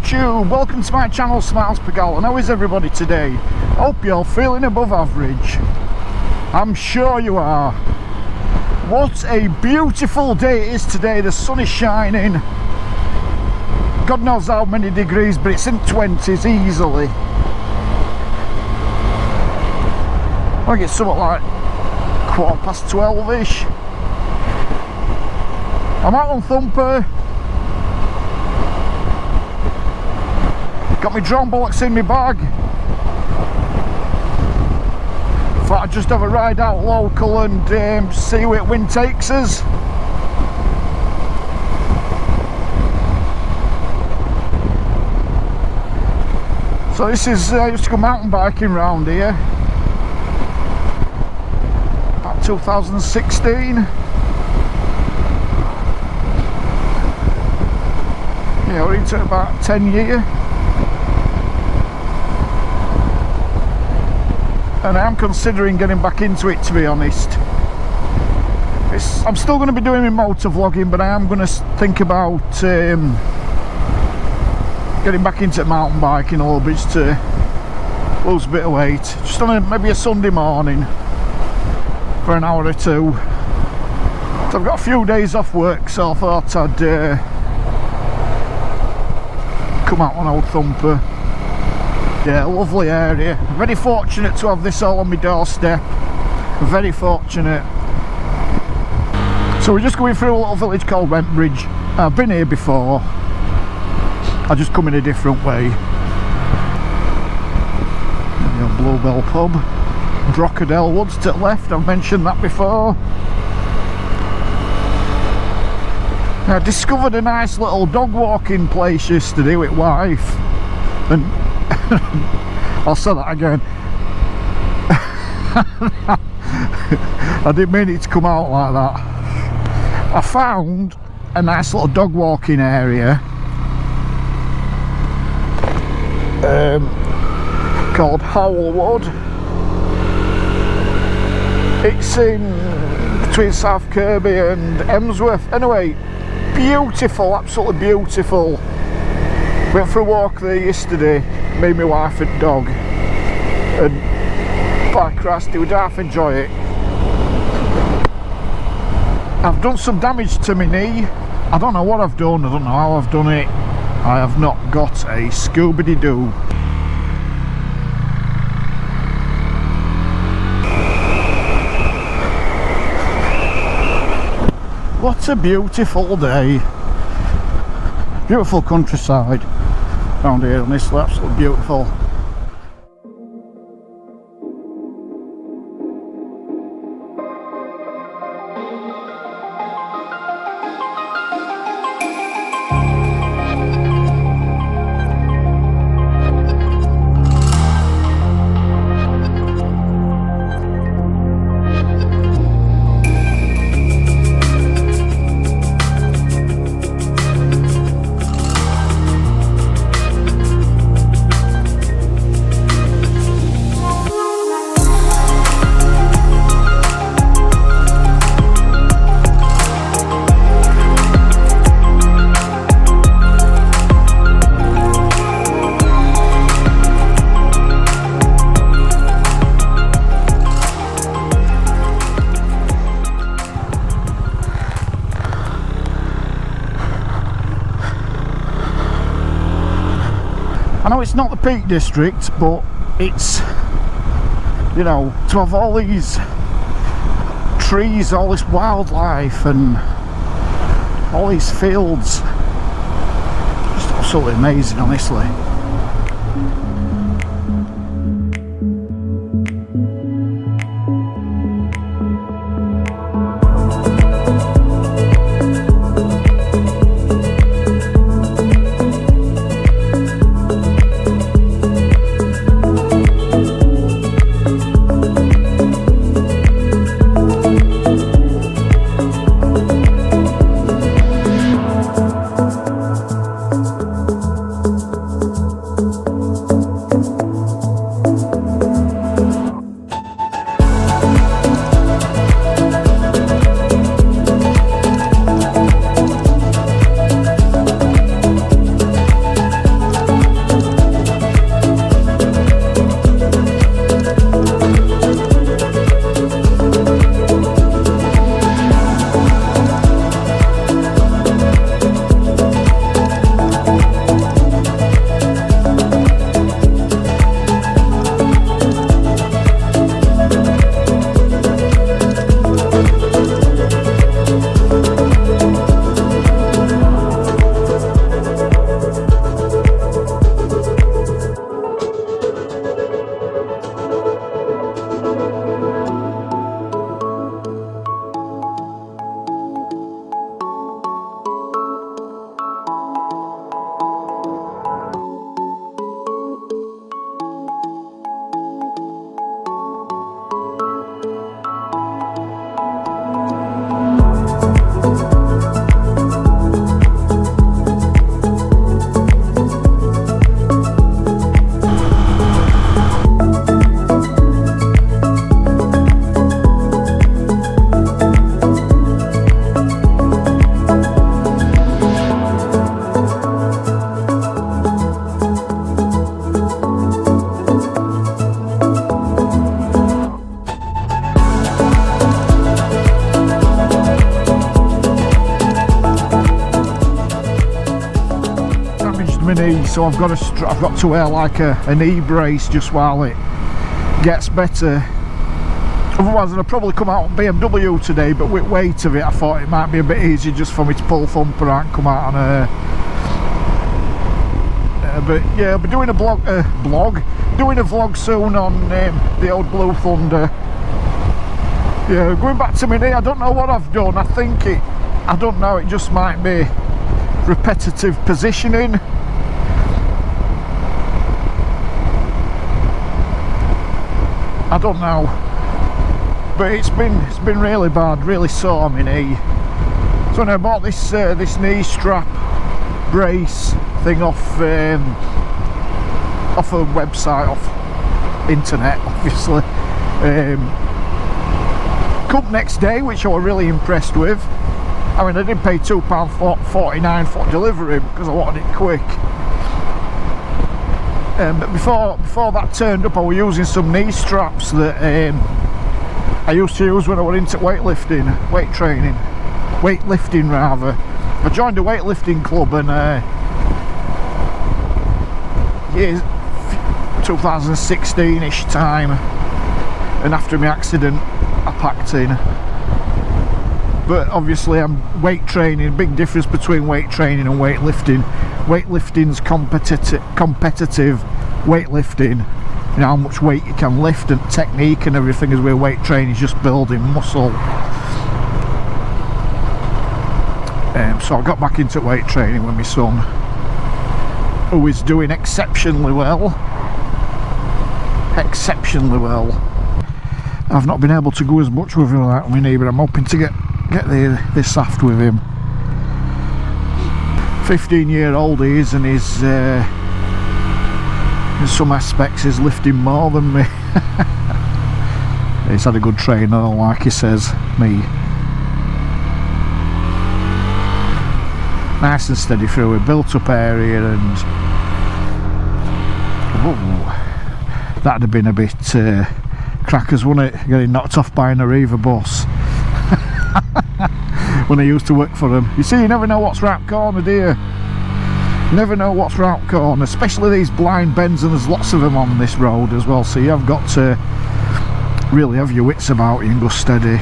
YouTube, welcome to my channel Smiles Per Gallon. How is everybody today? Hope you're feeling above average. I'm sure you are. What a beautiful day it is today. The sun is shining. God knows how many degrees, but it's in 20s easily. I think it's something like 12:15ish. I'm out on Thumper. Got my drone bollocks in my bag. Thought I'd just have a ride out local and see where the wind takes us. So this is, I used to go mountain biking round here. About 2016. Yeah, we're into about 10 years. And I am considering getting back into it, to be honest. I'm still going to be doing my motor vlogging, but I am going to think about getting back into mountain biking a little bit to lose a bit of weight. Just on maybe a Sunday morning for an hour or two. So I've got a few days off work, so I thought I'd come out on Old Thumper. Yeah, lovely area. Very fortunate to have this all on my doorstep. Very fortunate. So we're just going through a little village called Wentbridge. I've been here before. I just come in a different way. Bluebell Pub. Brocadell Woods to the left, I've mentioned that before. I discovered a nice little dog walking place yesterday with wife. And I'll say that again. I didn't mean it to come out like that. I found a nice little dog walking area called Howellwood. It's in between South Kirby and Emsworth. Anyway, beautiful, absolutely beautiful. Went for a walk there yesterday, me, my wife and dog, and by Christ, you would half enjoy it. I've done some damage to my knee. I don't know what I've done, I don't know how I've done it. I have not got a Scooby-Doo. What a beautiful day. Beautiful countryside around here, honestly, absolutely beautiful. I know it's not the Peak District, but it's, you know, to have all these trees, all this wildlife and all these fields, just absolutely amazing, honestly. so I've got to wear like a knee brace just while it gets better. Otherwise I'd probably come out on BMW today, but with weight of it I thought it might be a bit easier just for me to pull thumper out and come out on but yeah, I'll be doing a doing a vlog soon on the old Blue Thunder. Yeah, going back to my knee, I don't know what I've done. I don't know, it just might be repetitive positioning. I don't know, but it's been really bad, really sore my knee. So when I bought this this knee strap brace thing off a website, off internet, obviously. Come next day, which I was really impressed with. I mean, I did pay £2.49 for delivery because I wanted it quick. But before that turned up, I was using some knee straps that I used to use when I went into weightlifting rather. I joined a weightlifting club and 2016-ish time, and after my accident I packed in. But obviously I'm weight training, big difference between weight training and weightlifting. Weightlifting's competitive weightlifting, you know, how much weight you can lift and technique and everything, as where weight training is just building muscle. So I got back into weight training with my son, who is doing exceptionally well. I've not been able to go as much with him like my knee, but I'm hoping to get this aft with him. 15-year-old he is, and he's in some aspects he's lifting more than me. He's had a good trainer, like he says, me. Nice and steady through a built up area, and that'd have been a bit crackers, wouldn't it? Getting knocked off by an Arriva bus when I used to work for them. You see, you never know what's round corner, do you? You never know what's round corner, especially these blind bends, and there's lots of them on this road as well, so you have got to really have your wits about you and go steady.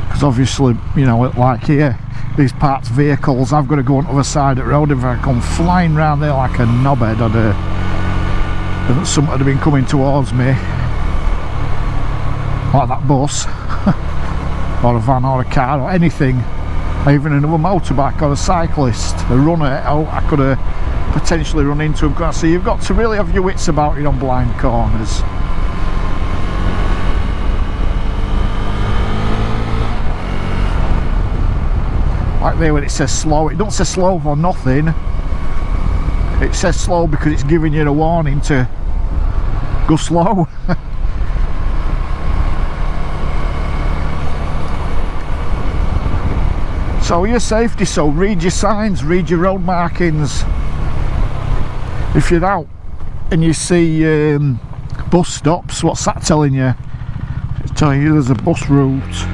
Because obviously, you know, like here, these parked vehicles, I've got to go on the other side of the road. If I come flying round there like a knobhead, something had been coming towards me, like that bus or a van or a car or anything, even another motorbike or a cyclist, a runner, I could have potentially run into him. So you've got to really have your wits about you on blind corners. Like there when it says slow, it don't say slow for nothing. It says slow because it's giving you a warning to go slow. So your safety, so read your signs, read your road markings. If you're out and you see bus stops, what's that telling you? It's telling you there's a bus route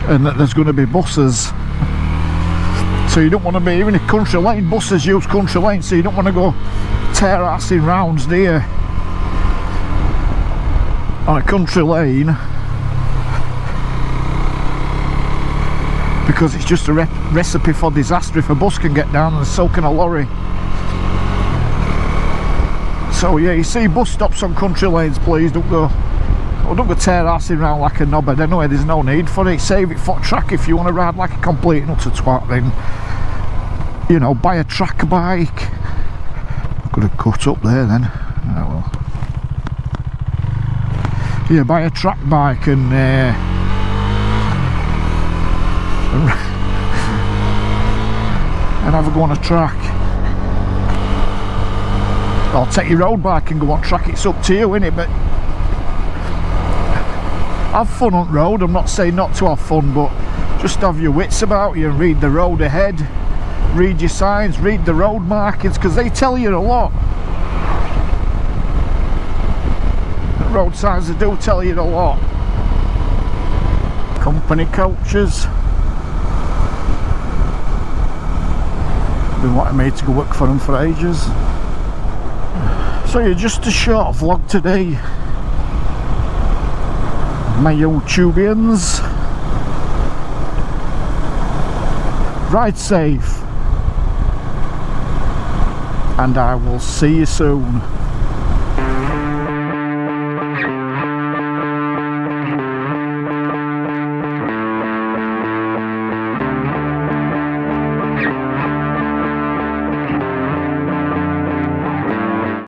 and that there's going to be buses. So you don't want to be, even in country lane, buses use country lane, so you don't want to go tear-assing rounds, do you? On a country lane, because it's just a recipe for disaster. If a bus can get down, and so can a lorry. So yeah, you see bus stops on country lanes, please don't go tear-assing around like a knobhead. Anyway, there's no need for it. Save it for track. If you want to ride like a complete and utter twat, then, you know, buy a track bike. Could have cut up there then. Oh well. Yeah, buy a track bike and have a go on a track. Or take your road bike and go on track. It's up to you, innit? But have fun on road. I'm not saying not to have fun, but just have your wits about you and read the road ahead, read your signs, read the road markings, because they tell you a lot. The road signs, they do tell you a lot. Company coaches. Been wanting me to go work for them for ages. So yeah, just a short vlog today. My YouTubians. Ride safe. And I will see you soon.